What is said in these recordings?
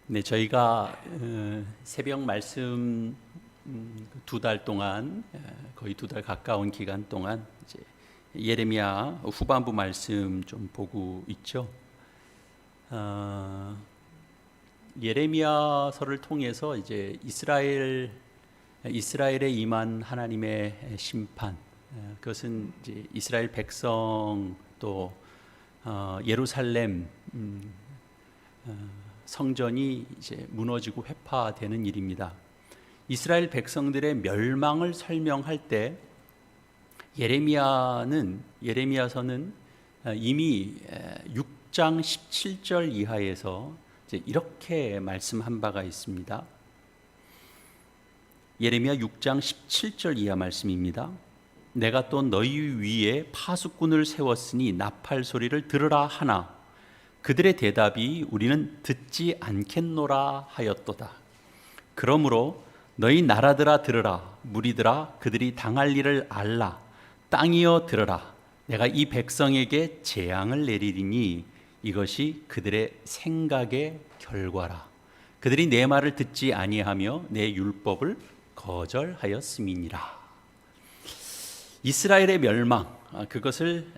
네, 저희가 새벽 말씀 2달 동안 거의 2달 가까운 기간 동안 이제 예레미야 후반부 말씀 좀 보고 있죠. 예레미야서를 통해서 이제 이스라엘에 임한 하나님의 심판, 그것은 이제 이스라엘 백성 또 예루살렘 성전이 이제 무너지고 회파되는 일입니다. 이스라엘 백성들의 멸망을 설명할 때 예레미야서는 이미 6장 17절 이하에서 이제 이렇게 말씀한 바가 있습니다. 예레미야 6장 17절 이하 말씀입니다. 내가 또 너희 위에 파수꾼을 세웠으니 나팔 소리를 들으라 하나 그들의 대답이 우리는 듣지 않겠노라 하였도다. 그러므로 너희 나라들아 들으라, 무리들아 그들이 당할 일을 알라. 땅이여 들으라, 내가 이 백성에게 재앙을 내리리니 이것이 그들의 생각의 결과라. 그들이 내 말을 듣지 아니하며 내 율법을 거절하였음이니라. 이스라엘의 멸망, 그것을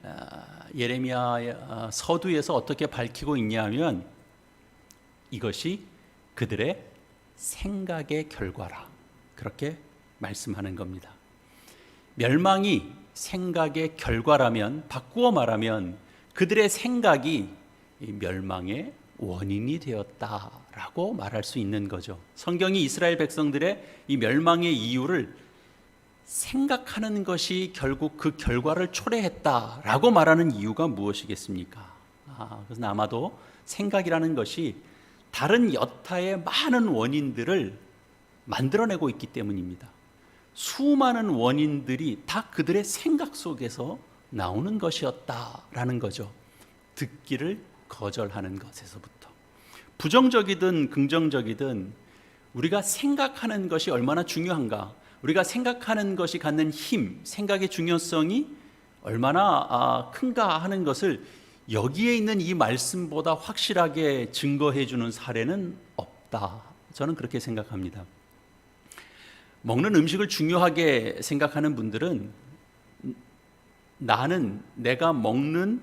예레미야 서두에서 어떻게 밝히고 있냐면 이것이 그들의 생각의 결과라, 그렇게 말씀하는 겁니다. 멸망이 생각의 결과라면, 바꾸어 말하면 그들의 생각이 이 멸망의 원인이 되었다라고 말할 수 있는 거죠. 성경이 이스라엘 백성들의 이 멸망의 이유를 생각하는 것이 결국 그 결과를 초래했다라고 말하는 이유가 무엇이겠습니까? 그래서 아마도 생각이라는 것이 다른 여타의 많은 원인들을 만들어내고 있기 때문입니다. 수많은 원인들이 다 그들의 생각 속에서 나오는 것이었다라는 거죠. 듣기를 거절하는 것에서부터. 부정적이든 긍정적이든 우리가 생각하는 것이 얼마나 중요한가, 우리가 생각하는 것이 갖는 힘, 생각의 중요성이 얼마나 큰가 하는 것을 여기에 있는 이 말씀보다 확실하게 증거해 주는 사례는 없다, 저는 그렇게 생각합니다. 먹는 음식을 중요하게 생각하는 분들은 내가 먹는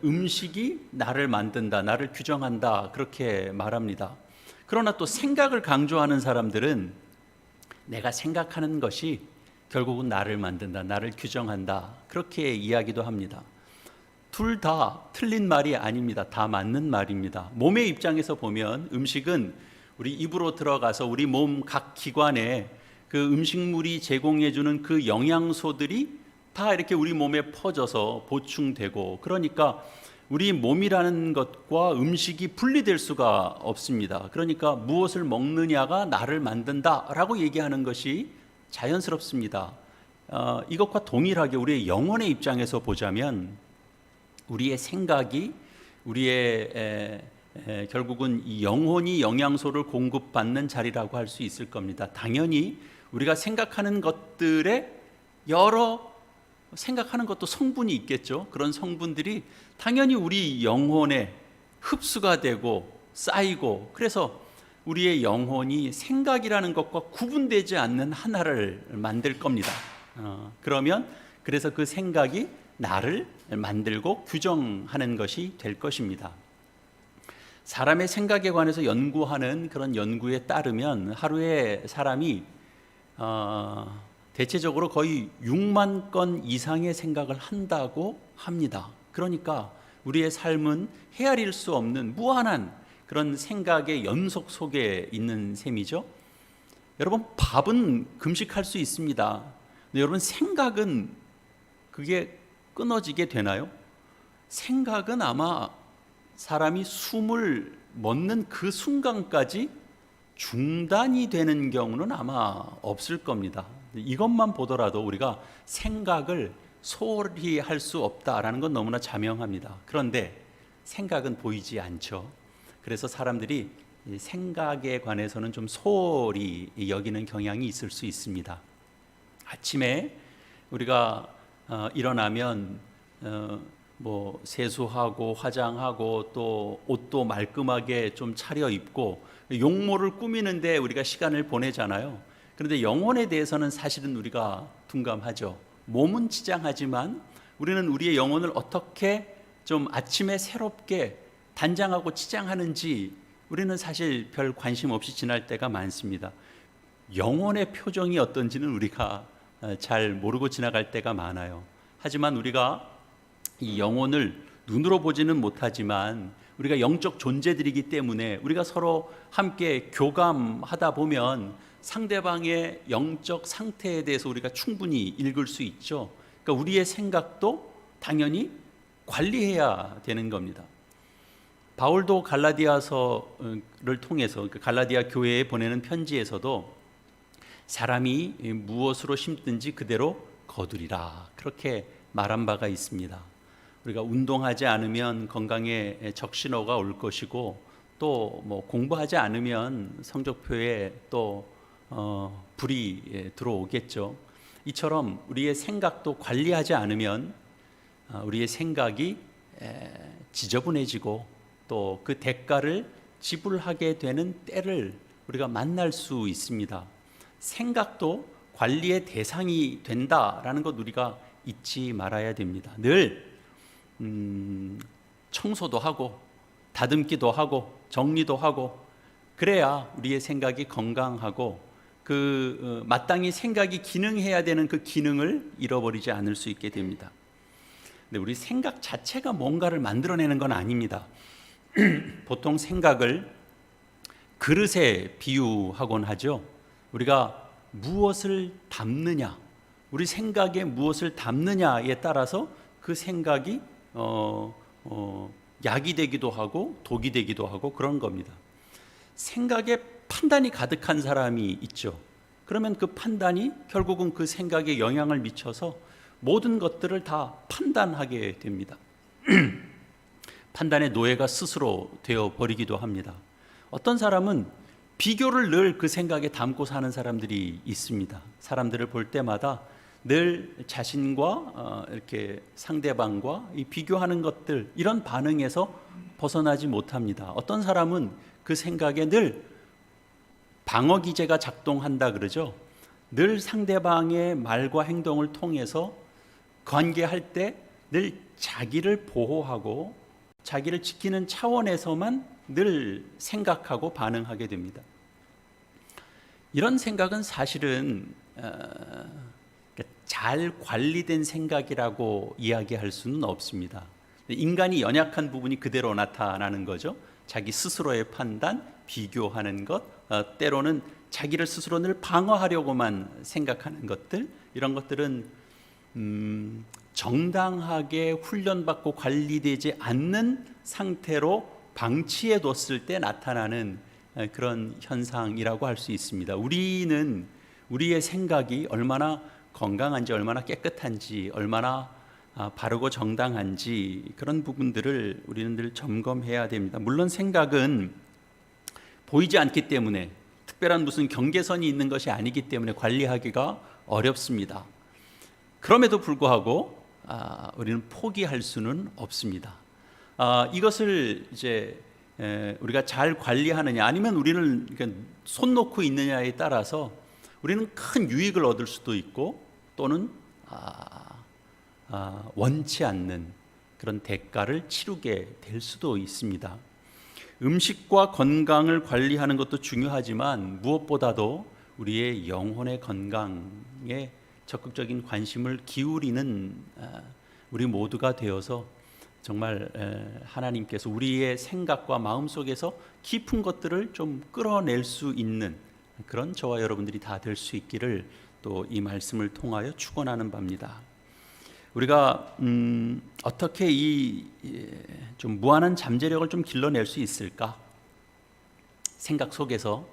음식이 나를 만든다, 나를 규정한다, 그렇게 말합니다. 그러나 또 생각을 강조하는 사람들은 내가 생각하는 것이 결국은 나를 만든다, 나를 규정한다, 그렇게 이야기도 합니다. 둘 다 틀린 말이 아닙니다. 다 맞는 말입니다. 몸의 입장에서 보면 음식은 우리 입으로 들어가서 우리 몸 각 기관에 그 음식물이 제공해주는 그 영양소들이 다 이렇게 우리 몸에 퍼져서 보충되고, 그러니까 우리 몸이라는 것과 음식이 분리될 수가 없습니다. 그러니까 무엇을 먹느냐가 나를 만든다라고 얘기하는 것이 자연스럽습니다. 이것과 동일하게 우리의 영혼의 입장에서 보자면 우리의 생각이 결국은 이 영혼이 영양소를 공급받는 자리라고 할 수 있을 겁니다. 당연히 우리가 생각하는 것들에 생각하는 것도 성분이 있겠죠. 그런 성분들이 당연히 우리 영혼에 흡수가 되고 쌓이고, 그래서 우리의 영혼이 생각이라는 것과 구분되지 않는 하나를 만들 겁니다. 그래서 그 생각이 나를 만들고 규정하는 것이 될 것입니다. 사람의 생각에 관해서 연구하는 그런 연구에 따르면 하루에 사람이 대체적으로 거의 6만 건 이상의 생각을 한다고 합니다. 그러니까 우리의 삶은 헤아릴 수 없는 무한한 그런 생각의 연속 속에 있는 셈이죠. 여러분, 밥은 금식할 수 있습니다. 근데 여러분, 생각은 그게 끊어지게 되나요? 생각은 아마 사람이 숨을 맺는 그 순간까지 중단이 되는 경우는 아마 없을 겁니다. 이것만 보더라도 우리가 생각을 소홀히 할 수 없다라는 건 너무나 자명합니다. 그런데 생각은 보이지 않죠. 그래서 사람들이 생각에 관해서는 좀 소홀히 여기는 경향이 있을 수 있습니다. 아침에 우리가 일어나면 뭐 세수하고 화장하고 또 옷도 말끔하게 좀 차려입고 용모를 꾸미는데 우리가 시간을 보내잖아요. 그런데 영혼에 대해서는 사실은 우리가 둔감하죠. 몸은 치장하지만 우리는 우리의 영혼을 어떻게 좀 아침에 새롭게 단장하고 치장하는지 우리는 사실 별 관심 없이 지날 때가 많습니다. 영혼의 표정이 어떤지는 우리가 잘 모르고 지나갈 때가 많아요. 하지만 우리가 이 영혼을 눈으로 보지는 못하지만 우리가 영적 존재들이기 때문에 우리가 서로 함께 교감하다 보면 상대방의 영적 상태에 대해서 우리가 충분히 읽을 수 있죠. 그러니까 우리의 생각도 당연히 관리해야 되는 겁니다. 바울도 갈라디아서를 통해서 갈라디아 교회에 보내는 편지에서도 사람이 무엇으로 심든지 그대로 거두리라 그렇게 말한 바가 있습니다. 우리가 운동하지 않으면 건강에 적신호가 올 것이고 또 뭐 공부하지 않으면 성적표에 또 불이 들어오겠죠. 이처럼 우리의 생각도 관리하지 않으면 우리의 생각이 지저분해지고 또 그 대가를 지불하게 되는 때를 우리가 만날 수 있습니다. 생각도 관리의 대상이 된다라는 것 우리가 잊지 말아야 됩니다. 늘 청소도 하고 다듬기도 하고 정리도 하고 그래야 우리의 생각이 건강하고 마땅히 생각이 기능해야 되는 그 기능을 잃어버리지 않을 수 있게 됩니다. 근데 우리 생각 자체가 뭔가를 만들어내는 건 아닙니다. 보통 생각을 그릇에 비유하곤 하죠. 우리가 무엇을 담느냐, 우리 생각에 무엇을 담느냐에 따라서 그 생각이 약이 되기도 하고 독이 되기도 하고 그런 겁니다. 생각에 판단이 가득한 사람이 있죠. 그러면 그 판단이 결국은 그 생각에 영향을 미쳐서 모든 것들을 다 판단하게 됩니다. 판단의 노예가 스스로 되어버리기도 합니다. 어떤 사람은 비교를 늘 그 생각에 담고 사는 사람들이 있습니다. 사람들을 볼 때마다 늘 자신과 이렇게 상대방과 이 비교하는 것들 이런 반응에서 벗어나지 못합니다. 어떤 사람은 그 생각에 늘 방어 기제가 작동한다 그러죠. 늘 상대방의 말과 행동을 통해서 관계할 때 늘 자기를 보호하고 자기를 지키는 차원에서만 늘 생각하고 반응하게 됩니다. 이런 생각은 사실은 잘 관리된 생각이라고 이야기할 수는 없습니다. 인간이 연약한 부분이 그대로 나타나는 거죠. 자기 스스로의 판단, 비교하는 것, 때로는 자기를 스스로 늘 방어하려고만 생각하는 것들, 이런 것들은 정당하게 훈련받고 관리되지 않는 상태로 방치해 뒀을 때 나타나는 그런 현상이라고 할 수 있습니다. 우리는 우리의 생각이 얼마나 건강한지, 얼마나 깨끗한지, 얼마나 바르고 정당한지 그런 부분들을 우리는 늘 점검해야 됩니다. 물론 생각은 보이지 않기 때문에 특별한 무슨 경계선이 있는 것이 아니기 때문에 관리하기가 어렵습니다. 그럼에도 불구하고 우리는 포기할 수는 없습니다. 이것을 이제 우리가 잘 관리하느냐 아니면 우리는 손 놓고 있느냐에 따라서 우리는 큰 유익을 얻을 수도 있고 또는 원치 않는 그런 대가를 치르게 될 수도 있습니다. 음식과 건강을 관리하는 것도 중요하지만 무엇보다도 우리의 영혼의 건강에 적극적인 관심을 기울이는 우리 모두가 되어서 정말 하나님께서 우리의 생각과 마음 속에서 깊은 것들을 좀 끌어낼 수 있는 그런 저와 여러분들이 다 될 수 있기를 또 이 말씀을 통하여 축원하는 바입니다. 우리가 어떻게 이 좀 무한한 잠재력을 좀 길러낼 수 있을까? 생각 속에서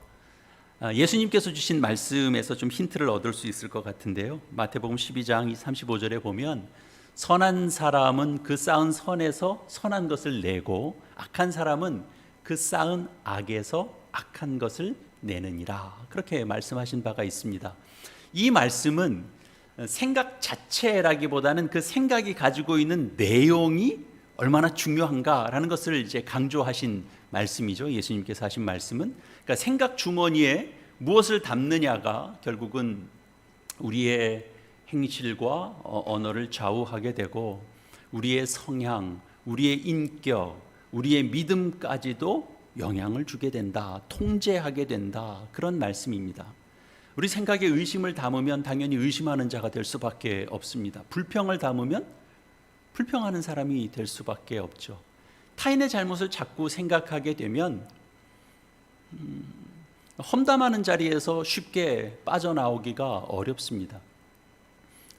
예수님께서 주신 말씀에서 좀 힌트를 얻을 수 있을 것 같은데요. 마태복음 12장 35절에 보면 선한 사람은 그 쌓은 선에서 선한 것을 내고 악한 사람은 그 쌓은 악에서 악한 것을 내느니라. 그렇게 말씀하신 바가 있습니다. 이 말씀은 생각 자체라기보다는 그 생각이 가지고 있는 내용이 얼마나 중요한가라는 것을 이제 강조하신 말씀이죠. 예수님께서 하신 말씀은, 그러니까 생각 주머니에 무엇을 담느냐가 결국은 우리의 행실과 언어를 좌우하게 되고 우리의 성향, 우리의 인격, 우리의 믿음까지도 영향을 주게 된다, 통제하게 된다, 그런 말씀입니다. 우리 생각에 의심을 담으면 당연히 의심하는 자가 될 수밖에 없습니다. 불평을 담으면 불평하는 사람이 될 수밖에 없죠. 타인의 잘못을 자꾸 생각하게 되면 험담하는 자리에서 쉽게 빠져나오기가 어렵습니다.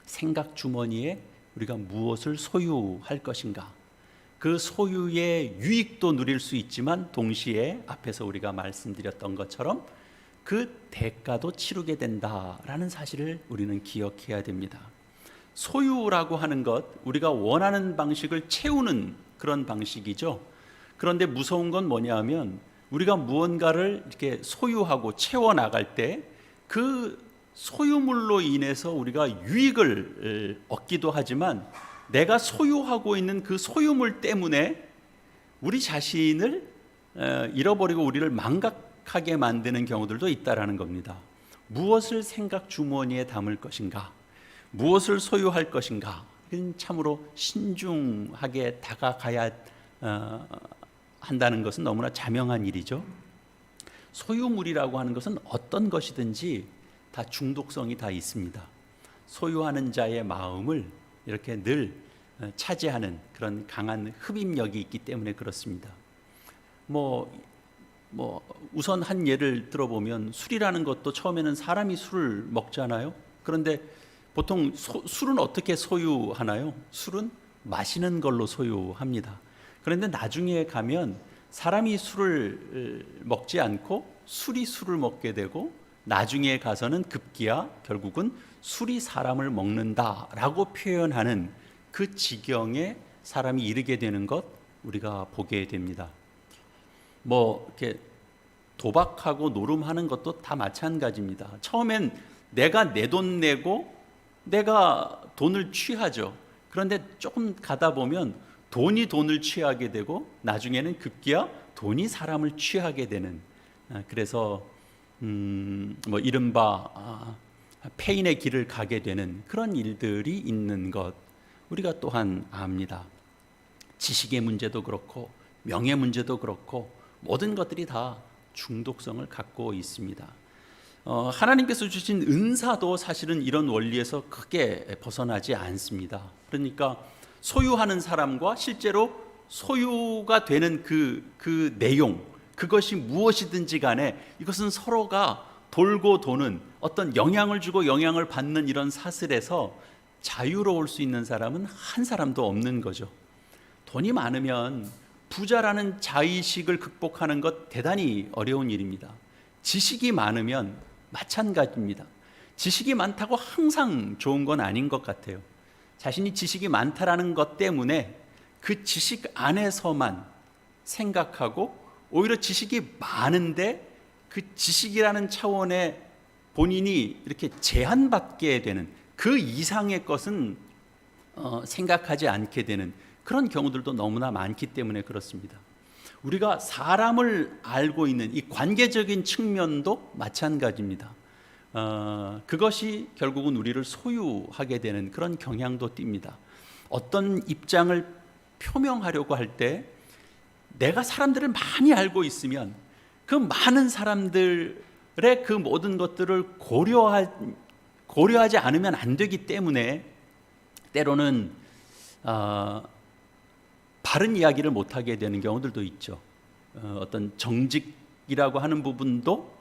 생각 주머니에 우리가 무엇을 소유할 것인가, 그 소유의 유익도 누릴 수 있지만 동시에 앞에서 우리가 말씀드렸던 것처럼 그 대가도 치르게 된다라는 사실을 우리는 기억해야 됩니다. 소유라고 하는 것, 우리가 원하는 방식을 채우는 그런 방식이죠. 그런데 무서운 건 뭐냐 하면 우리가 무언가를 이렇게 소유하고 채워나갈 때 그 소유물로 인해서 우리가 유익을 얻기도 하지만 내가 소유하고 있는 그 소유물 때문에 우리 자신을 잃어버리고 우리를 망각하게 만드는 경우들도 있다라는 겁니다. 무엇을 생각 주머니에 담을 것인가, 무엇을 소유할 것인가, 이건 참으로 신중하게 다가가야 한다는 것은 너무나 자명한 일이죠. 소유물이라고 하는 것은 어떤 것이든지 다 중독성이 다 있습니다. 소유하는 자의 마음을 이렇게 늘 차지하는 그런 강한 흡입력이 있기 때문에 그렇습니다. 우선 한 예를 들어보면 술이라는 것도 처음에는 사람이 술을 먹잖아요. 그런데 보통 술은 어떻게 소유하나요? 술은 마시는 걸로 소유합니다. 그런데 나중에 가면 사람이 술을 먹지 않고 술이 술을 먹게 되고 나중에 가서는 급기야 결국은 술이 사람을 먹는다라고 표현하는 그 지경에 사람이 이르게 되는 것 우리가 보게 됩니다. 이렇게 도박하고 노름하는 것도 다 마찬가지입니다. 처음엔 내가 내 돈 내고 내가 돈을 취하죠. 그런데 조금 가다 보면 돈이 돈을 취하게 되고 나중에는 급기야 돈이 사람을 취하게 되는, 그래서 이른바 폐인의 길을 가게 되는 그런 일들이 있는 것 우리가 또한 압니다. 지식의 문제도 그렇고 명예 문제도 그렇고 모든 것들이 다 중독성을 갖고 있습니다. 하나님께서 주신 은사도 사실은 이런 원리에서 크게 벗어나지 않습니다. 그러니까 소유하는 사람과 실제로 소유가 되는 그 내용, 그것이 무엇이든지 간에 이것은 서로가 돌고 도는 어떤 영향을 주고 영향을 받는 이런 사슬에서 자유로울 수 있는 사람은 한 사람도 없는 거죠. 돈이 많으면 부자라는 자의식을 극복하는 것 대단히 어려운 일입니다. 지식이 많으면 마찬가지입니다. 지식이 많다고 항상 좋은 건 아닌 것 같아요. 자신이 지식이 많다라는 것 때문에 그 지식 안에서만 생각하고 오히려 지식이 많은데 그 지식이라는 차원에 본인이 이렇게 제한받게 되는 그 이상의 것은 생각하지 않게 되는 그런 경우들도 너무나 많기 때문에 그렇습니다. 우리가 사람을 알고 있는 이 관계적인 측면도 마찬가지입니다. 그것이 결국은 우리를 소유하게 되는 그런 경향도 띕니다. 어떤 입장을 표명하려고 할 때 내가 사람들을 많이 알고 있으면 그 많은 사람들의 그 모든 것들을 고려하지 않으면 안 되기 때문에 때로는 바른 이야기를 못하게 되는 경우들도 있죠. 어떤 정직이라고 하는 부분도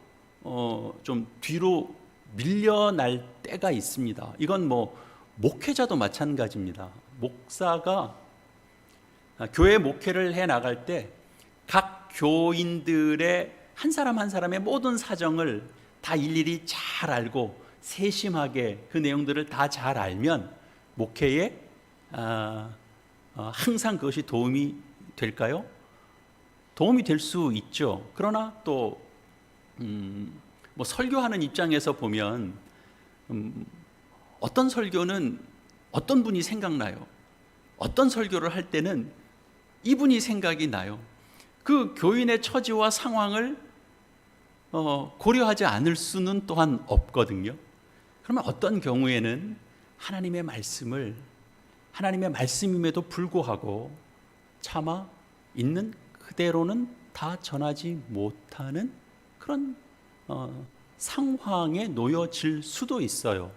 좀 뒤로 밀려날 때가 있습니다. 이건 목회자도 마찬가지입니다. 목사가 교회 목회를 해 나갈 때 각 교인들의 한 사람 한 사람의 모든 사정을 다 일일이 잘 알고 세심하게 그 내용들을 다 잘 알면 목회에 항상 그것이 도움이 될까요? 도움이 될 수 있죠. 그러나 또 설교하는 입장에서 보면 어떤 설교는 어떤 분이 생각나요. 어떤 설교를 할 때는 이분이 생각이 나요. 그 교인의 처지와 상황을 고려하지 않을 수는 또한 없거든요. 그러면 어떤 경우에는 하나님의 말씀을 하나님의 말씀임에도 불구하고 차마 있는 그대로는 다 전하지 못하는 그런 상황에 놓여질 수도 있어요.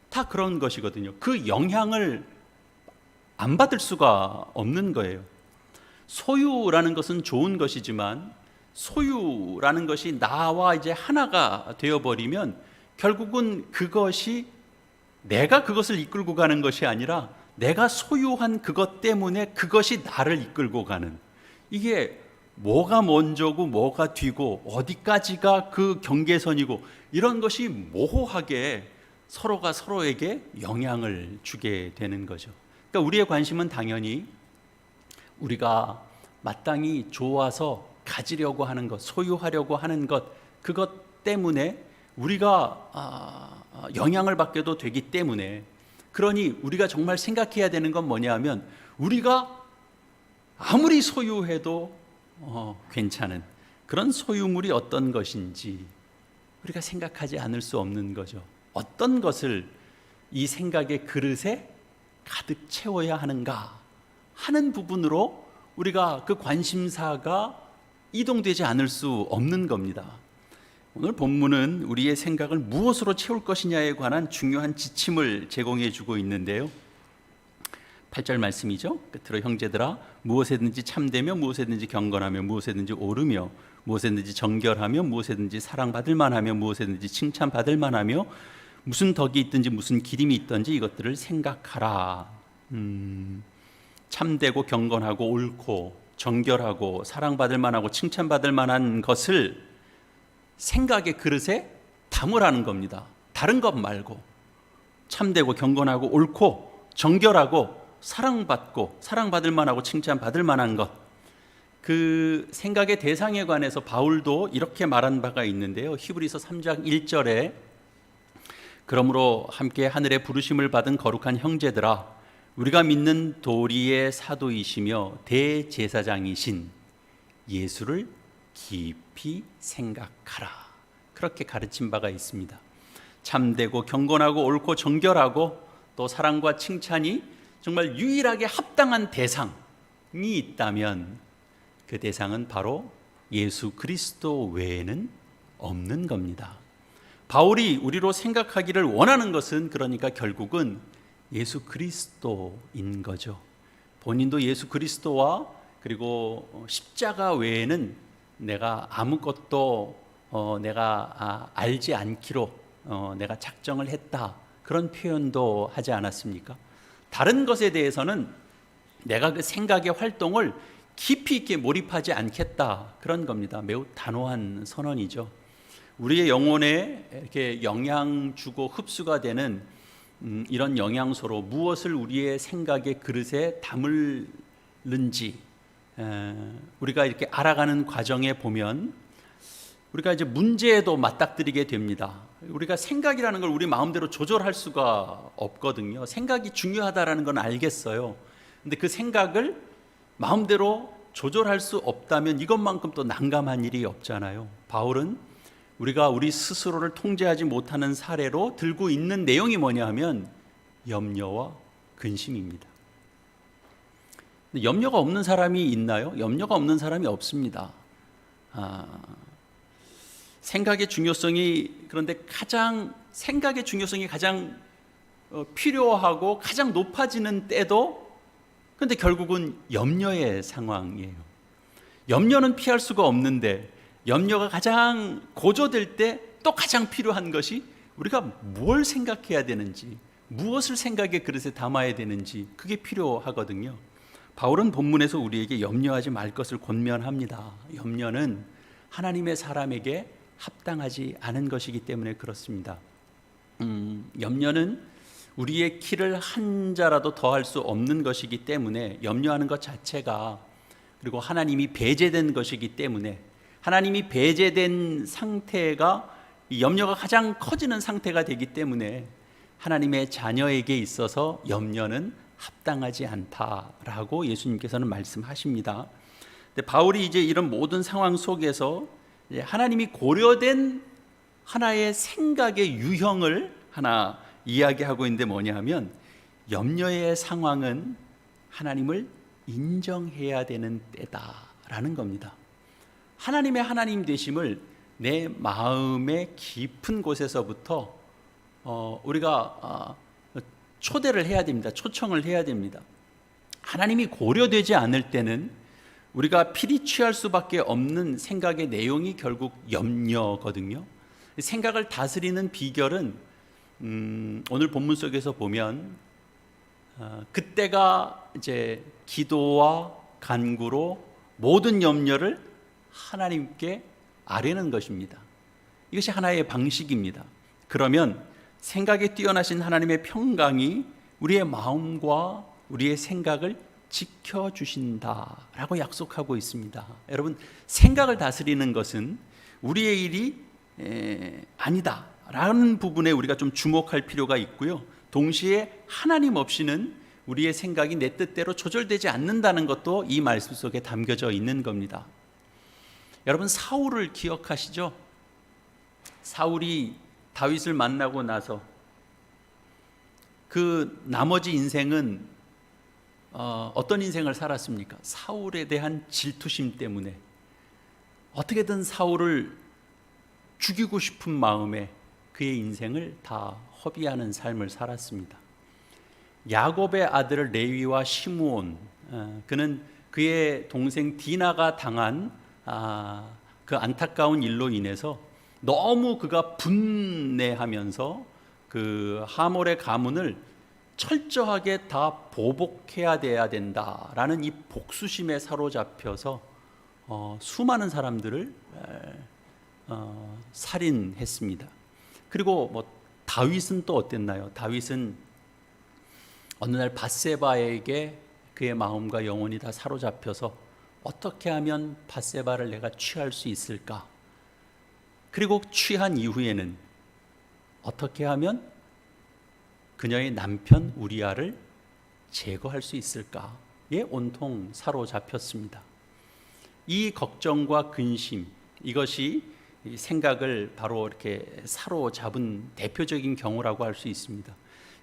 다 그런 것이거든요. 그 영향을 안 받을 수가 없는 거예요. 소유라는 것은 좋은 것이지만 소유라는 것이 나와 이제 하나가 되어버리면 결국은 그것이 내가 그것을 이끌고 가는 것이 아니라 내가 소유한 그것 때문에 그것이 나를 이끌고 가는, 이게 뭐가 먼저고 뭐가 뒤고 어디까지가 그 경계선이고 이런 것이 모호하게 서로가 서로에게 영향을 주게 되는 거죠. 그러니까 우리의 관심은 당연히 우리가 마땅히 좋아서 가지려고 하는 것, 소유하려고 하는 것, 그것 때문에 우리가 영향을 받게도 되기 때문에, 그러니 우리가 정말 생각해야 되는 건 뭐냐 면 우리가 아무리 소유해도 괜찮은 그런 소유물이 어떤 것인지 우리가 생각하지 않을 수 없는 거죠. 어떤 것을 이 생각의 그릇에 가득 채워야 하는가 하는 부분으로 우리가 그 관심사가 이동되지 않을 수 없는 겁니다. 오늘 본문은 우리의 생각을 무엇으로 채울 것이냐에 관한 중요한 지침을 제공해 주고 있는데요. 8절 말씀이죠. 끝으로 형제들아, 무엇에든지 참되며 무엇에든지 경건하며 무엇에든지 오르며 무엇에든지 정결하며 무엇에든지 사랑받을 만하며 무엇에든지 칭찬받을 만하며 무슨 덕이 있든지 무슨 기림이 있든지 이것들을 생각하라. 참되고 경건하고 옳고 정결하고 사랑받을 만하고 칭찬받을 만한 것을 생각의 그릇에 담으라는 겁니다. 다른 것 말고 참되고 경건하고 옳고 정결하고 사랑받고 사랑받을 만하고 칭찬받을 만한 것, 그 생각의 대상에 관해서 바울도 이렇게 말한 바가 있는데요. 히브리서 3장 1절에 그러므로 함께 하늘의 부르심을 받은 거룩한 형제들아, 우리가 믿는 도리의 사도이시며 대제사장이신 예수를 깊이 생각하라. 그렇게 가르친 바가 있습니다. 참되고 경건하고 옳고 정결하고 또 사랑과 칭찬이 정말 유일하게 합당한 대상이 있다면 그 대상은 바로 예수 그리스도 외에는 없는 겁니다. 바울이 우리로 생각하기를 원하는 것은 그러니까 결국은 예수 그리스도인 거죠. 본인도 예수 그리스도와 그리고 십자가 외에는 내가 아무것도 내가 알지 않기로 내가 작정을 했다, 그런 표현도 하지 않았습니까? 다른 것에 대해서는 내가 그 생각의 활동을 깊이 있게 몰입하지 않겠다, 그런 겁니다. 매우 단호한 선언이죠. 우리의 영혼에 이렇게 영향 주고 흡수가 되는 이런 영양소로 무엇을 우리의 생각의 그릇에 담을는지 우리가 이렇게 알아가는 과정에 보면 우리가 이제 문제에도 맞닥뜨리게 됩니다. 우리가 생각이라는 걸 우리 마음대로 조절할 수가 없거든요. 생각이 중요하다라는 건 알겠어요. 근데 그 생각을 마음대로 조절할 수 없다면 이것만큼 또 난감한 일이 없잖아요. 바울은 우리가 우리 스스로를 통제하지 못하는 사례로 들고 있는 내용이 뭐냐 하면 염려와 근심입니다. 근데 염려가 없는 사람이 있나요? 염려가 없는 사람이 없습니다. 생각의 중요성이, 그런데 생각의 중요성이 가장 필요하고 가장 높아지는 때도 그런데 결국은 염려의 상황이에요. 염려는 피할 수가 없는데 염려가 가장 고조될 때 또 가장 필요한 것이 우리가 뭘 생각해야 되는지, 무엇을 생각의 그릇에 담아야 되는지, 그게 필요하거든요. 바울은 본문에서 우리에게 염려하지 말 것을 권면합니다. 염려는 하나님의 사람에게 합당하지 않은 것이기 때문에 그렇습니다. 염려는 우리의 키를 한 자라도 더할 수 없는 것이기 때문에 염려하는 것 자체가, 그리고 하나님이 배제된 것이기 때문에, 하나님이 배제된 상태가 이 염려가 가장 커지는 상태가 되기 때문에 하나님의 자녀에게 있어서 염려는 합당하지 않다라고 예수님께서는 말씀하십니다. 근데 바울이 이제 이런 모든 상황 속에서 하나님이 고려된 하나의 생각의 유형을 하나 이야기하고 있는데 뭐냐면, 염려의 상황은 하나님을 인정해야 되는 때다라는 겁니다. 하나님의 하나님 되심을 내 마음의 깊은 곳에서부터 우리가 초대를 해야 됩니다. 초청을 해야 됩니다. 하나님이 고려되지 않을 때는 우리가 필히 취할 수밖에 없는 생각의 내용이 결국 염려거든요. 생각을 다스리는 비결은 오늘 본문 속에서 보면 그때가 이제 기도와 간구로 모든 염려를 하나님께 아뢰는 것입니다. 이것이 하나의 방식입니다. 그러면 생각에 뛰어나신 하나님의 평강이 우리의 마음과 우리의 생각을 지켜주신다라고 약속하고 있습니다. 여러분, 생각을 다스리는 것은 우리의 일이 아니다라는 부분에 우리가 좀 주목할 필요가 있고요. 동시에 하나님 없이는 우리의 생각이 내 뜻대로 조절되지 않는다는 것도 이 말씀 속에 담겨져 있는 겁니다. 여러분, 사울을 기억하시죠? 사울이 다윗을 만나고 나서 그 나머지 인생은 어떤 인생을 살았습니까? 사울에 대한 질투심 때문에 어떻게든 사울을 죽이고 싶은 마음에 그의 인생을 다 허비하는 삶을 살았습니다. 야곱의 아들 레위와 시므온, 그는 그의 동생 디나가 당한 그 안타까운 일로 인해서 너무 그가 분내하면서 그 하몰의 가문을 철저하게 다 보복해야 돼야 된다라는 이 복수심에 사로잡혀서 수많은 사람들을 살인했습니다. 그리고 뭐 다윗은 또 어땠나요? 다윗은 어느 날 밧세바에게 그의 마음과 영혼이 다 사로잡혀서 어떻게 하면 밧세바를 내가 취할 수 있을까? 그리고 취한 이후에는 어떻게 하면 그녀의 남편 우리아를 제거할 수 있을까에 온통 사로잡혔습니다. 이 걱정과 근심, 이것이 생각을 바로 이렇게 사로잡은 대표적인 경우라고 할 수 있습니다.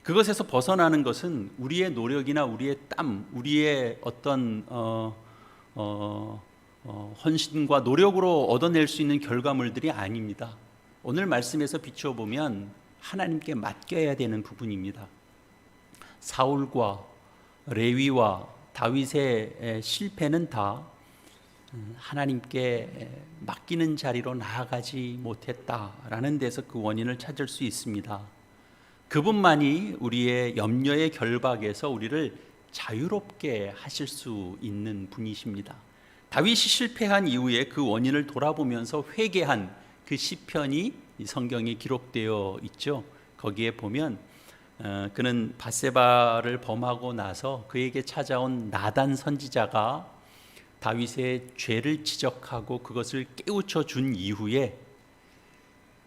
그것에서 벗어나는 것은 우리의 노력이나 우리의 땀, 우리의 어떤 헌신과 노력으로 얻어낼 수 있는 결과물들이 아닙니다. 오늘 말씀에서 비추어 보면 하나님께 맡겨야 되는 부분입니다. 사울과 레위와 다윗의 실패는 다 하나님께 맡기는 자리로 나아가지 못했다라는 데서 그 원인을 찾을 수 있습니다. 그분만이 우리의 염려의 결박에서 우리를 자유롭게 하실 수 있는 분이십니다. 다윗이 실패한 이후에 그 원인을 돌아보면서 회개한 그 시편이 이 성경에 기록되어 있죠. 거기에 보면 그는 밧세바를 범하고 나서 그에게 찾아온 나단 선지자가 다윗의 죄를 지적하고 그것을 깨우쳐 준 이후에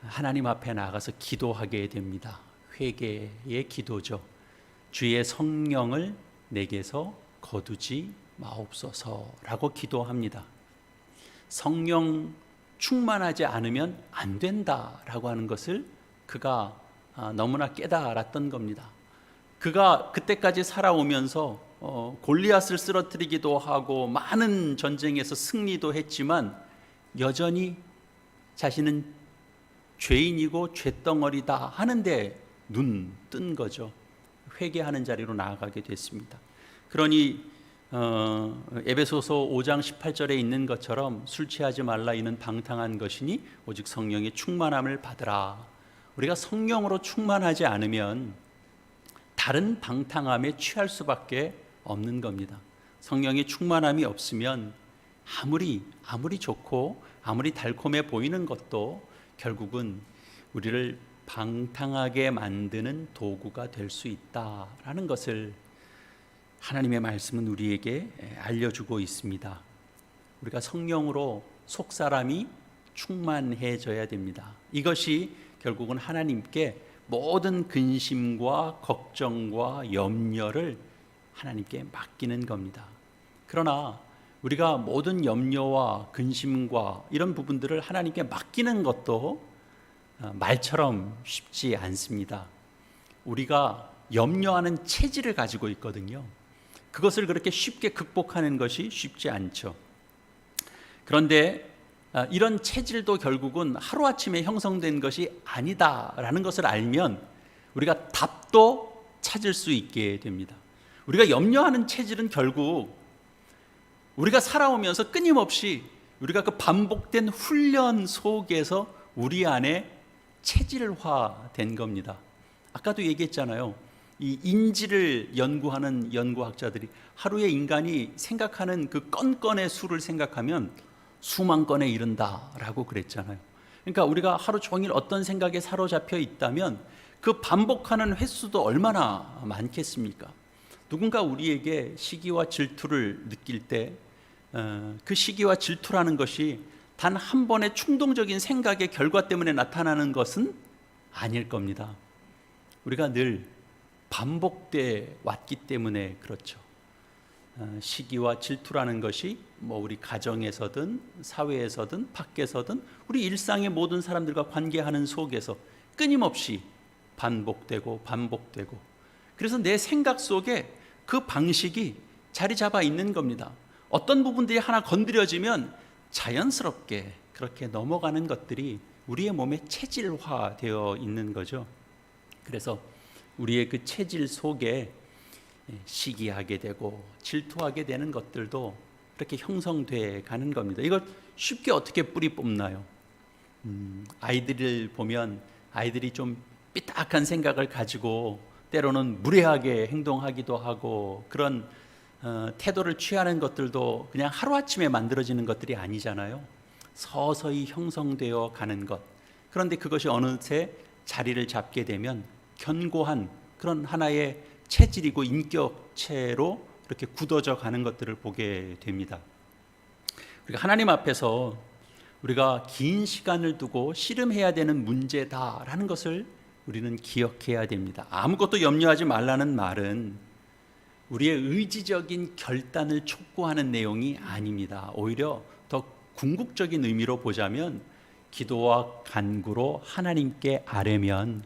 하나님 앞에 나가서 기도하게 됩니다. 회개의 기도죠. 주의 성령을 내게서 거두지 마옵소서라고 기도합니다. 성령 충만하지 않으면 안 된다라고 하는 것을 그가 너무나 깨달았던 겁니다. 그가 그때까지 살아오면서 골리앗을 쓰러뜨리기도 하고 많은 전쟁에서 승리도 했지만 여전히 자신은 죄인이고 죄덩어리다 하는데 눈 뜬 거죠. 회개하는 자리로 나아가게 됐습니다. 그러니 에베소서 5장 18절에 있는 것처럼 술 취하지 말라 이는 방탕한 것이니 오직 성령의 충만함을 받으라. 우리가 성령으로 충만하지 않으면 다른 방탕함에 취할 수밖에 없는 겁니다. 성령의 충만함이 없으면 아무리 좋고 아무리 달콤해 보이는 것도 결국은 우리를 방탕하게 만드는 도구가 될 수 있다라는 것을 하나님의 말씀은 우리에게 알려주고 있습니다. 우리가 성령으로 속사람이 충만해져야 됩니다. 이것이 결국은 하나님께 모든 근심과 걱정과 염려를 하나님께 맡기는 겁니다. 그러나 우리가 모든 염려와 근심과 이런 부분들을 하나님께 맡기는 것도 말처럼 쉽지 않습니다. 우리가 염려하는 체질을 가지고 있거든요. 그것을 그렇게 쉽게 극복하는 것이 쉽지 않죠. 그런데 이런 체질도 결국은 하루아침에 형성된 것이 아니다라는 것을 알면 우리가 답도 찾을 수 있게 됩니다. 우리가 염려하는 체질은 결국 우리가 살아오면서 끊임없이 우리가 그 반복된 훈련 속에서 우리 안에 체질화된 겁니다. 아까도 얘기했잖아요. 이 인지를 연구하는 연구학자들이 하루에 인간이 생각하는 그 건건의 수를 생각하면 수만 건에 이른다라고 그랬잖아요. 그러니까 우리가 하루 종일 어떤 생각에 사로잡혀 있다면 그 반복하는 횟수도 얼마나 많겠습니까? 누군가 우리에게 시기와 질투를 느낄 때 그 시기와 질투라는 것이 단 한 번의 충동적인 생각의 결과 때문에 나타나는 것은 아닐 겁니다. 우리가 늘 반복돼 왔기 때문에 그렇죠. 시기와 질투라는 것이 우리 가정에서든 사회에서든 밖에서든 우리 일상의 모든 사람들과 관계하는 속에서 끊임없이 반복되고 그래서 내 생각 속에 그 방식이 자리 잡아 있는 겁니다. 어떤 부분들이 하나 건드려지면 자연스럽게 그렇게 넘어가는 것들이 우리의 몸에 체질화되어 있는 거죠. 그래서 우리의 그 체질 속에 시기하게 되고 질투하게 되는 것들도 그렇게 형성돼 가는 겁니다. 이걸 쉽게 어떻게 뿌리 뽑나요? 아이들을 보면 아이들이 좀 삐딱한 생각을 가지고 때로는 무례하게 행동하기도 하고 그런 태도를 취하는 것들도 그냥 하루아침에 만들어지는 것들이 아니잖아요. 서서히 형성되어 가는 것. 그런데 그것이 어느새 자리를 잡게 되면 견고한 그런 하나의 체질이고 인격체로 이렇게 굳어져 가는 것들을 보게 됩니다. 우리가 하나님 앞에서 우리가 긴 시간을 두고 씨름해야 되는 문제다라는 것을 우리는 기억해야 됩니다. 아무것도 염려하지 말라는 말은 우리의 의지적인 결단을 촉구하는 내용이 아닙니다. 오히려 더 궁극적인 의미로 보자면 기도와 간구로 하나님께 아뢰면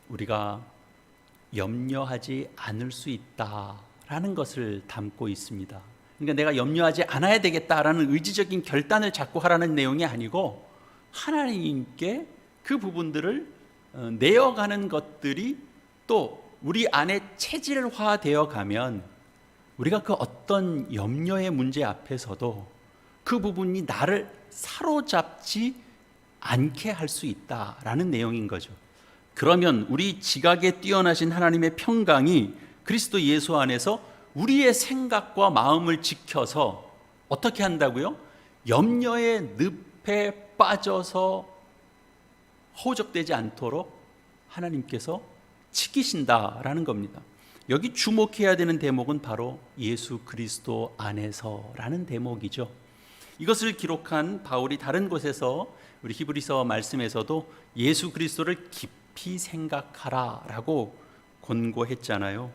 우리가 염려하지 않을 수 있다라는 것을 담고 있습니다. 그러니까 내가 염려하지 않아야 되겠다라는 의지적인 결단을 자꾸 하라는 내용이 아니고 하나님께 그 부분들을 내어가는 것들이 또 우리 안에 체질화되어 가면 우리가 그 어떤 염려의 문제 앞에서도 그 부분이 나를 사로잡지 않게 할 수 있다라는 내용인 거죠. 그러면 우리 지각에 뛰어나신 하나님의 평강이 그리스도 예수 안에서 우리의 생각과 마음을 지켜서 어떻게 한다고요? 염려의 늪에 빠져서 허우적대지 않도록 하나님께서 지키신다라는 겁니다. 여기 주목해야 되는 대목은 바로 예수 그리스도 안에서라는 대목이죠. 이것을 기록한 바울이 다른 곳에서 우리 히브리서 말씀에서도 예수 그리스도를 깊이 생각하라라고 권고했잖아요.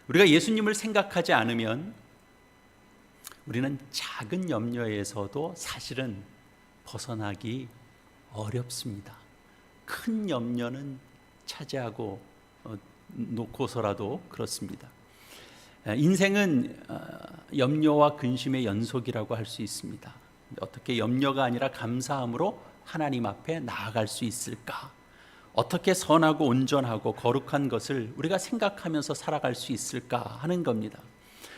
우리가 예수님을 생각하지 않으면 우리는 작은 염려에서도 사실은 벗어나기 어렵습니다. 큰 염려는 차지하고 놓고서라도 그렇습니다. 인생은 염려와 근심의 연속이라고 할 수 있습니다. 어떻게 염려가 아니라 감사함으로 하나님 앞에 나아갈 수 있을까? 어떻게 선하고 온전하고 거룩한 것을 우리가 생각하면서 살아갈 수 있을까 하는 겁니다.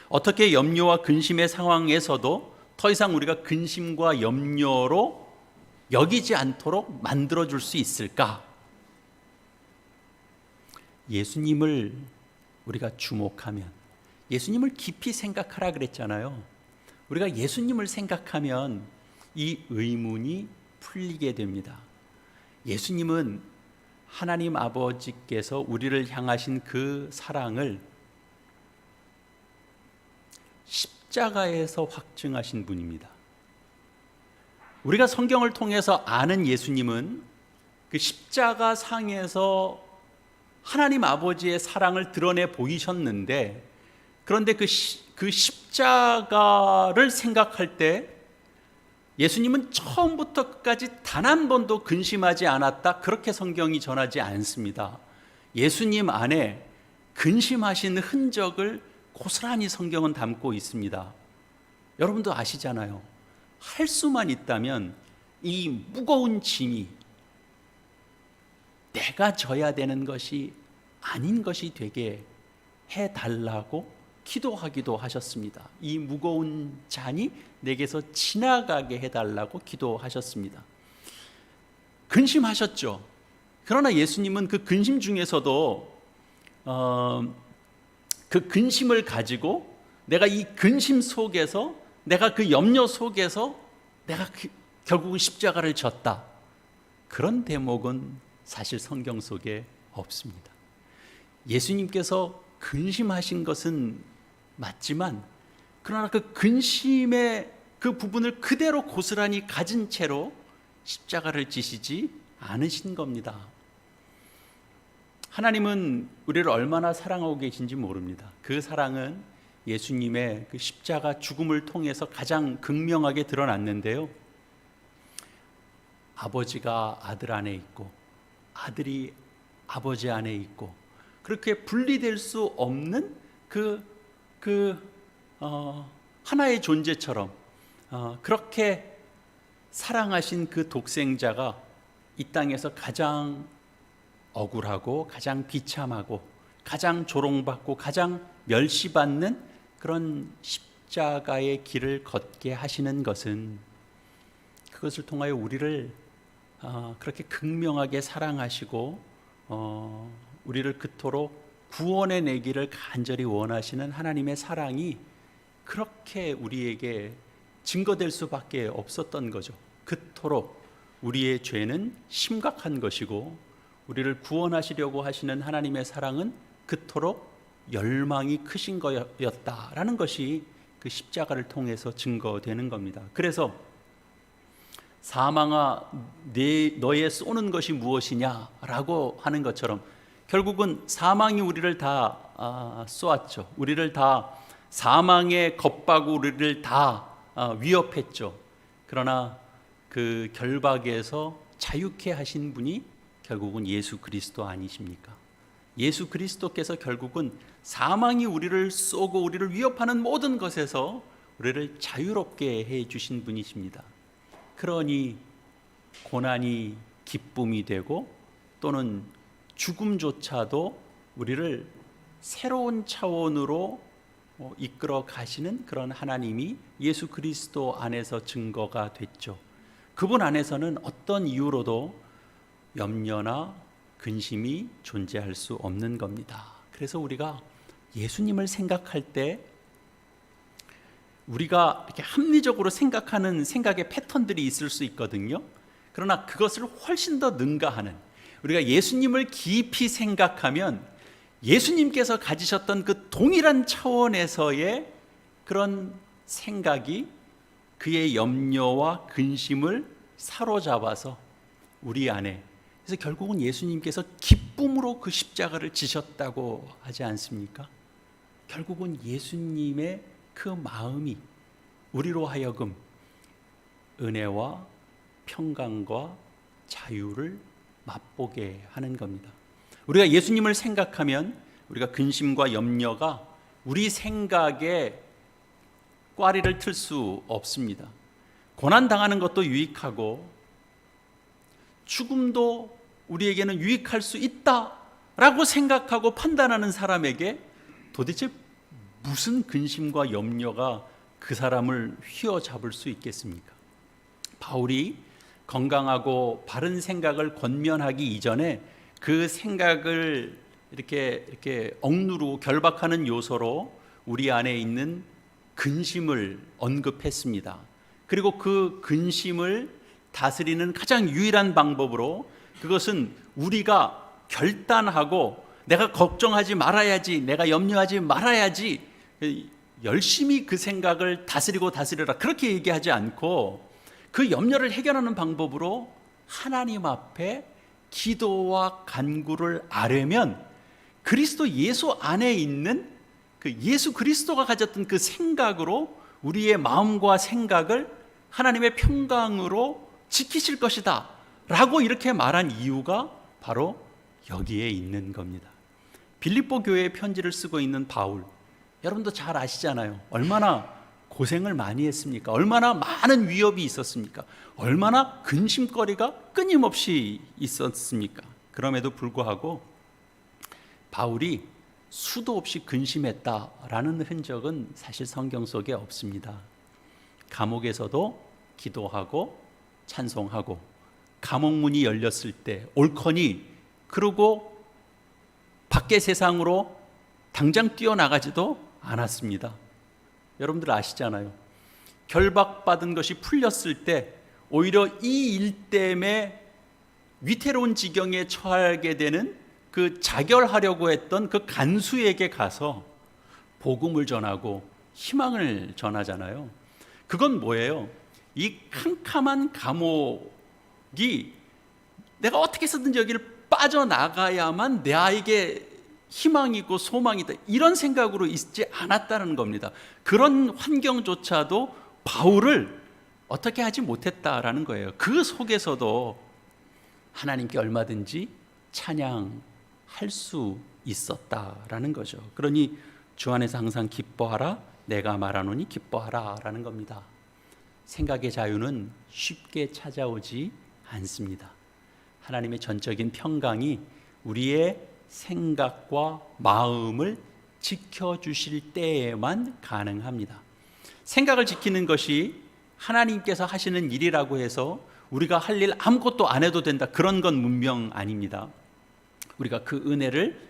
어떻게 염려와 근심의 상황에서도 더 이상 우리가 근심과 염려로 여기지 않도록 만들어줄 수 있을까? 예수님을 우리가 주목하면, 예수님을 깊이 생각하라 그랬잖아요. 우리가 예수님을 생각하면 이 의문이 풀리게 됩니다. 예수님은 하나님 아버지께서 우리를 향하신 그 사랑을 십자가에서 확증하신 분입니다. 우리가 성경을 통해서 아는 예수님은 그 십자가 상에서 하나님 아버지의 사랑을 드러내 보이셨는데, 그런데 그 십자가를 생각할 때 예수님은 처음부터 끝까지 단 한 번도 근심하지 않았다, 그렇게 성경이 전하지 않습니다. 예수님 안에 근심하신 흔적을 고스란히 성경은 담고 있습니다. 여러분도 아시잖아요. 할 수만 있다면 이 무거운 짐이 내가 져야 되는 것이 아닌 것이 되게 해달라고 기도하기도 하셨습니다. 이 무거운 잔이 내게서 지나가게 해달라고 기도하셨습니다. 근심하셨죠. 그러나 예수님은 그 근심 중에서도 그 근심을 가지고 내가 이 근심 속에서, 내가 그 염려 속에서 내가 결국은 십자가를 졌다, 그런 대목은 사실 성경 속에 없습니다. 예수님께서 근심하신 것은 맞지만, 그러나 그 근심의 그 부분을 그대로 고스란히 가진 채로 십자가를 지시지 않으신 겁니다. 하나님은 우리를 얼마나 사랑하고 계신지 모릅니다. 그 사랑은 예수님의 그 십자가 죽음을 통해서 가장 극명하게 드러났는데요, 아버지가 아들 안에 있고 아들이 아버지 안에 있고, 그렇게 분리될 수 없는 하나의 존재처럼 그렇게 사랑하신 그 독생자가 이 땅에서 가장 억울하고 가장 비참하고 가장 조롱받고 가장 멸시받는 그런 십자가의 길을 걷게 하시는 것은, 그것을 통하여 우리를 그렇게 극명하게 사랑하시고 우리를 그토록 구원해 내기를 간절히 원하시는 하나님의 사랑이 그렇게 우리에게 증거될 수밖에 없었던 거죠. 그토록 우리의 죄는 심각한 것이고 우리를 구원하시려고 하시는 하나님의 사랑은 그토록 열망이 크신 거였다라는 것이 그 십자가를 통해서 증거되는 겁니다. 그래서 사망아 너의 쏘는 것이 무엇이냐라고 하는 것처럼 결국은 사망이 우리를 다 쏘았죠. 우리를 다 사망의 겁박으로 우리를 다 위협했죠. 그러나 그 결박에서 자유케 하신 분이 결국은 예수 그리스도 아니십니까? 예수 그리스도께서 결국은 사망이 우리를 쏘고 우리를 위협하는 모든 것에서 우리를 자유롭게 해 주신 분이십니다. 그러니 고난이 기쁨이 되고 또는 죽음조차도 우리를 새로운 차원으로 이끌어 가시는 그런 하나님이 예수 그리스도 안에서 증거가 됐죠. 그분 안에서는 어떤 이유로도 염려나 근심이 존재할 수 없는 겁니다. 그래서 우리가 예수님을 생각할 때 우리가 이렇게 합리적으로 생각하는 생각의 패턴들이 있을 수 있거든요. 그러나 그것을 훨씬 더 능가하는, 우리가 예수님을 깊이 생각하면 예수님께서 가지셨던 그 동일한 차원에서의 그런 생각이 그의 염려와 근심을 사로잡아서 우리 안에, 그래서 결국은 예수님께서 기쁨으로 그 십자가를 지셨다고 하지 않습니까? 결국은 예수님의 그 마음이 우리로 하여금 은혜와 평강과 자유를 맛보게 하는 겁니다. 우리가 예수님을 생각하면 우리가 근심과 염려가 우리 생각에 꽈리를 틀 수 없습니다. 고난당하는 것도 유익하고 죽음도 우리에게는 유익할 수 있다라고 생각하고 판단하는 사람에게 도대체 무슨 근심과 염려가 그 사람을 휘어잡을 수 있겠습니까? 바울이 건강하고 바른 생각을 권면하기 이전에 그 생각을 이렇게 억누르고 결박하는 요소로 우리 안에 있는 근심을 언급했습니다. 그리고 그 근심을 다스리는 가장 유일한 방법으로, 그것은 우리가 결단하고 내가 걱정하지 말아야지, 내가 염려하지 말아야지, 열심히 그 생각을 다스리라 그렇게 얘기하지 않고 그 염려를 해결하는 방법으로 하나님 앞에 기도와 간구를 아뢰면 그리스도 예수 안에 있는 그 예수 그리스도가 가졌던 그 생각으로 우리의 마음과 생각을 하나님의 평강으로 지키실 것이다 라고 이렇게 말한 이유가 바로 여기에 있는 겁니다. 빌립보 교회에 편지를 쓰고 있는 바울, 여러분도 잘 아시잖아요. 얼마나 고생을 많이 했습니까? 얼마나 많은 위협이 있었습니까? 얼마나 근심거리가 끊임없이 있었습니까? 그럼에도 불구하고 바울이 수도 없이 근심했다라는 흔적은 사실 성경 속에 없습니다. 감옥에서도 기도하고 찬송하고, 감옥문이 열렸을 때 옳거니 그러고 밖의 세상으로 당장 뛰어나가지도 않았습니다. 여러분들 아시잖아요. 결박받은 것이 풀렸을 때 오히려 이 일 때문에 위태로운 지경에 처하게 되는 그 자결하려고 했던 그 간수에게 가서 복음을 전하고 희망을 전하잖아요. 그건 뭐예요? 이 캄캄한 감옥이 내가 어떻게 해서든지 여기를 빠져나가야만 내 아이에게 희망이 있고 소망이 있다, 이런 생각으로 있지 않았다는 겁니다. 그런 환경조차도 바울을 어떻게 하지 못했다라는 거예요. 그 속에서도 하나님께 얼마든지 찬양할 수 있었다라는 거죠. 그러니 주 안에서 항상 기뻐하라, 내가 말하노니 기뻐하라 라는 겁니다. 생각의 자유는 쉽게 찾아오지 않습니다. 하나님의 전적인 평강이 우리의 생각과 마음을 지켜주실 때에만 가능합니다. 생각을 지키는 것이 하나님께서 하시는 일이라고 해서 우리가 할 일 아무것도 안 해도 된다, 그런 건 문명 아닙니다. 우리가 그 은혜를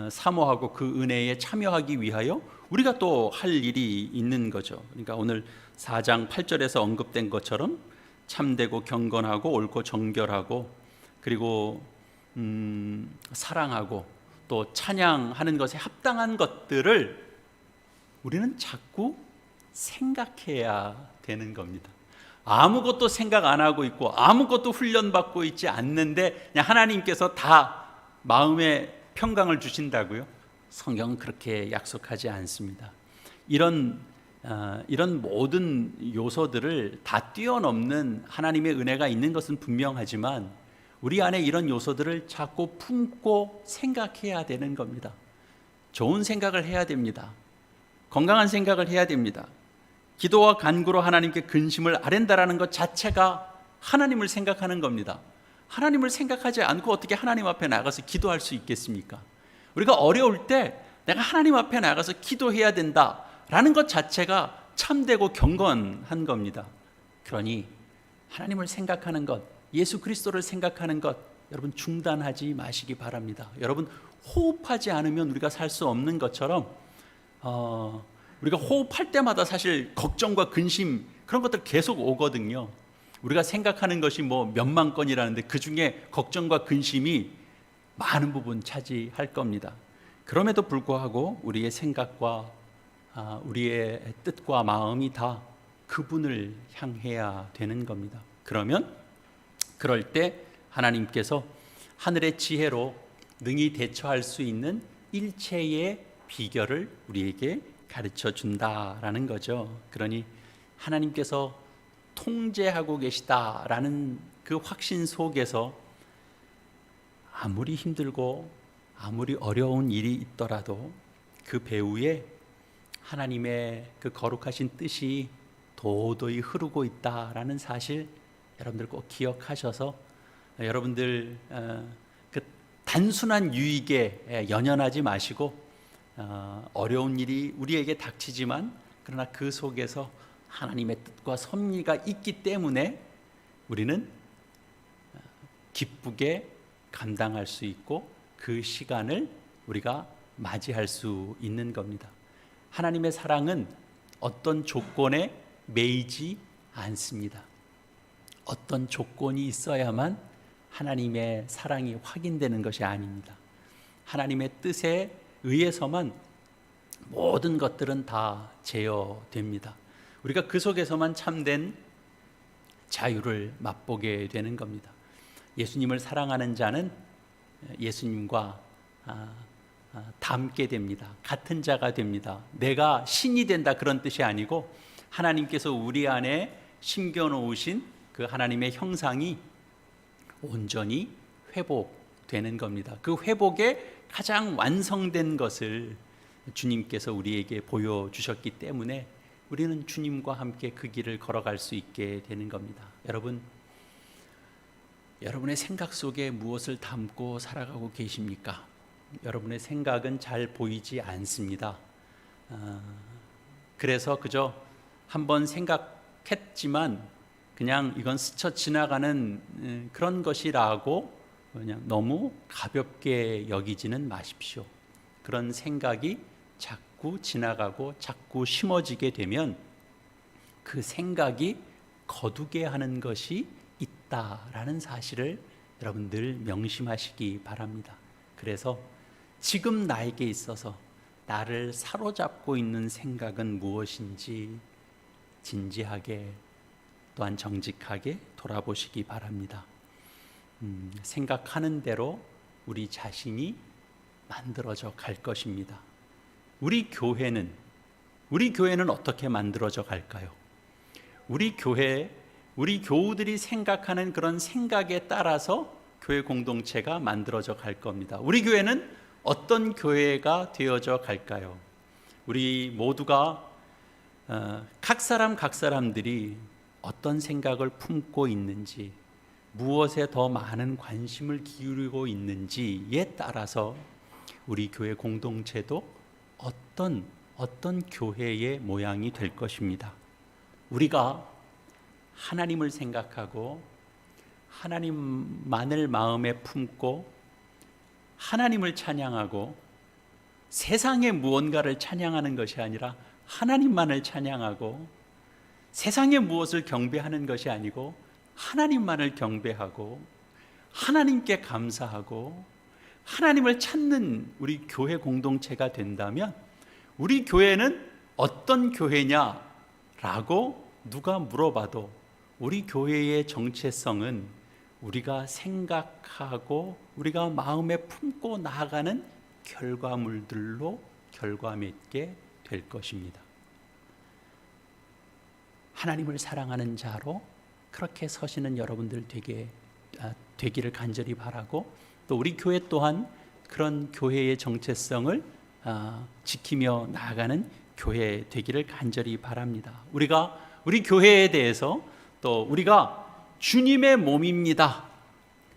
사모하고 그 은혜에 참여하기 위하여 우리가 또 할 일이 있는 거죠. 그러니까 오늘 4장 8절에서 언급된 것처럼 참되고 경건하고 옳고 정결하고, 그리고 사랑하고 또 찬양하는 것에 합당한 것들을 우리는 자꾸 생각해야 되는 겁니다. 아무것도 생각 안 하고 있고 아무것도 훈련받고 있지 않는데 그냥 하나님께서 다 마음의 평강을 주신다고요? 성경은 그렇게 약속하지 않습니다. 이런 모든 요소들을 다 뛰어넘는 하나님의 은혜가 있는 것은 분명하지만 우리 안에 이런 요소들을 자꾸 품고 생각해야 되는 겁니다. 좋은 생각을 해야 됩니다. 건강한 생각을 해야 됩니다. 기도와 간구로 하나님께 근심을 아랜다라는 것 자체가 하나님을 생각하는 겁니다. 하나님을 생각하지 않고 어떻게 하나님 앞에 나가서 기도할 수 있겠습니까? 우리가 어려울 때 내가 하나님 앞에 나가서 기도해야 된다라는 것 자체가 참되고 경건한 겁니다. 그러니 하나님을 생각하는 것, 예수 그리스도를 생각하는 것, 여러분 중단하지 마시기 바랍니다. 여러분 호흡하지 않으면 우리가 살 수 없는 것처럼 우리가 호흡할 때마다 사실 걱정과 근심, 그런 것들 계속 오거든요. 우리가 생각하는 것이 뭐 몇만 건이라는데 그 중에 걱정과 근심이 많은 부분 차지할 겁니다. 그럼에도 불구하고 우리의 생각과 우리의 뜻과 마음이 다 그분을 향해야 되는 겁니다. 그럴 때 하나님께서 하늘의 지혜로 능히 대처할 수 있는 일체의 비결을 우리에게 가르쳐 준다라는 거죠. 그러니 하나님께서 통제하고 계시다라는 그 확신 속에서 아무리 힘들고 아무리 어려운 일이 있더라도 그 배후에 하나님의 그 거룩하신 뜻이 도도히 흐르고 있다라는 사실 여러분들 꼭 기억하셔서 여러분들 그 단순한 유익에 연연하지 마시고 어려운 일이 우리에게 닥치지만 그러나 그 속에서 하나님의 뜻과 섭리가 있기 때문에 우리는 기쁘게 감당할 수 있고 그 시간을 우리가 맞이할 수 있는 겁니다. 하나님의 사랑은 어떤 조건에 매이지 않습니다. 어떤 조건이 있어야만 하나님의 사랑이 확인되는 것이 아닙니다. 하나님의 뜻에 의해서만 모든 것들은 다 제어됩니다. 우리가 그 속에서만 참된 자유를 맛보게 되는 겁니다. 예수님을 사랑하는 자는 예수님과 닮게 됩니다. 같은 자가 됩니다. 내가 신이 된다 그런 뜻이 아니고 하나님께서 우리 안에 심겨놓으신 그 하나님의 형상이 온전히 회복되는 겁니다. 그 회복의 가장 완성된 것을 주님께서 우리에게 보여주셨기 때문에 우리는 주님과 함께 그 길을 걸어갈 수 있게 되는 겁니다. 여러분의 생각 속에 무엇을 담고 살아가고 계십니까? 여러분의 생각은 잘 보이지 않습니다. 그래서 그저 한번 생각했지만 그냥 이건 스쳐 지나가는 그런 것이라고 그냥 너무 가볍게 여기지는 마십시오. 그런 생각이 자꾸 지나가고 자꾸 심어지게 되면 그 생각이 거두게 하는 것이 있다라는 사실을 여러분 늘 명심하시기 바랍니다. 그래서 지금 나에게 있어서 나를 사로잡고 있는 생각은 무엇인지 진지하게 또한 정직하게 돌아보시기 바랍니다. 생각하는 대로 우리 자신이 만들어져 갈 것입니다. 우리 교회는 어떻게 만들어져 갈까요? 우리 교우들이 생각하는 그런 생각에 따라서 교회 공동체가 만들어져 갈 겁니다. 우리 교회는 어떤 교회가 되어져 갈까요? 우리 모두가 각 사람들이 어떤 생각을 품고 있는지, 무엇에 더 많은 관심을 기울이고 있는지에 따라서 우리 교회 공동체도 어떤 교회의 모양이 될 것입니다. 우리가 하나님을 생각하고 하나님만을 마음에 품고 하나님을 찬양하고 세상의 무언가를 찬양하는 것이 아니라 하나님만을 찬양하고 세상의 무엇을 경배하는 것이 아니고 하나님만을 경배하고 하나님께 감사하고 하나님을 찾는 우리 교회 공동체가 된다면 우리 교회는 어떤 교회냐라고 누가 물어봐도 우리 교회의 정체성은 우리가 생각하고 우리가 마음에 품고 나아가는 결과물들로 결과맺게 될 것입니다. 하나님을 사랑하는 자로 그렇게 서시는 여러분들 되기를 간절히 바라고, 또 우리 교회 또한 그런 교회의 정체성을 지키며 나아가는 교회 되기를 간절히 바랍니다. 우리 교회에 대해서 또 우리가 주님의 몸입니다.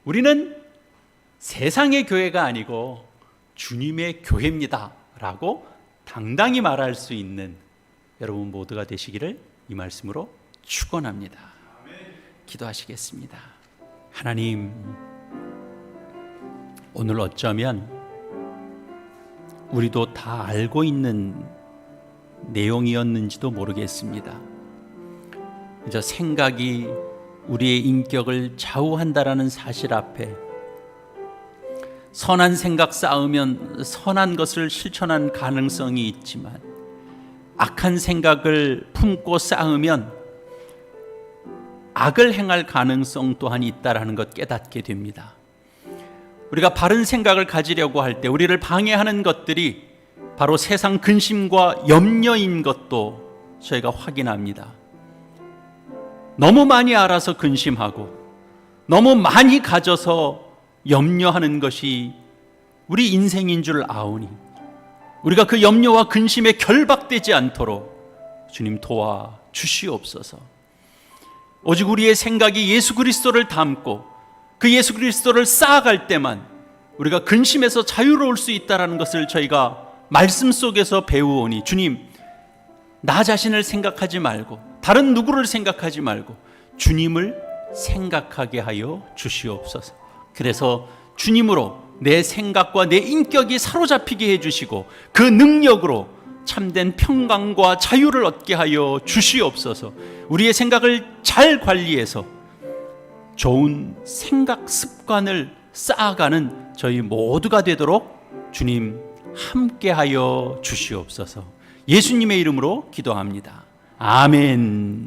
우리는 세상의 교회가 아니고 주님의 교회입니다 라고 당당히 말할 수 있는 여러분 모두가 되시기를 이 말씀으로 축원합니다. 기도하시겠습니다. 하나님, 오늘 어쩌면 우리도 다 알고 있는 내용이었는지도 모르겠습니다. 그저 생각이 우리의 인격을 좌우한다라는 사실 앞에 선한 생각 쌓으면 선한 것을 실천한 가능성이 있지만 악한 생각을 품고 쌓으면 악을 행할 가능성 또한 있다라는 것 깨닫게 됩니다. 우리가 바른 생각을 가지려고 할 때 우리를 방해하는 것들이 바로 세상 근심과 염려인 것도 저희가 확인합니다. 너무 많이 알아서 근심하고 너무 많이 가져서 염려하는 것이 우리 인생인 줄 아오니 우리가 그 염려와 근심에 결박되지 않도록 주님 도와 주시옵소서. 오직 우리의 생각이 예수 그리스도를 담고 그 예수 그리스도를 쌓아갈 때만 우리가 근심에서 자유로울 수 있다는 것을 저희가 말씀 속에서 배우오니 주님, 나 자신을 생각하지 말고 다른 누구를 생각하지 말고 주님을 생각하게 하여 주시옵소서. 그래서 주님으로 내 생각과 내 인격이 사로잡히게 해주시고 그 능력으로 참된 평강과 자유를 얻게 하여 주시옵소서. 우리의 생각을 잘 관리해서 좋은 생각 습관을 쌓아가는 저희 모두가 되도록 주님 함께하여 주시옵소서. 예수님의 이름으로 기도합니다. 아멘.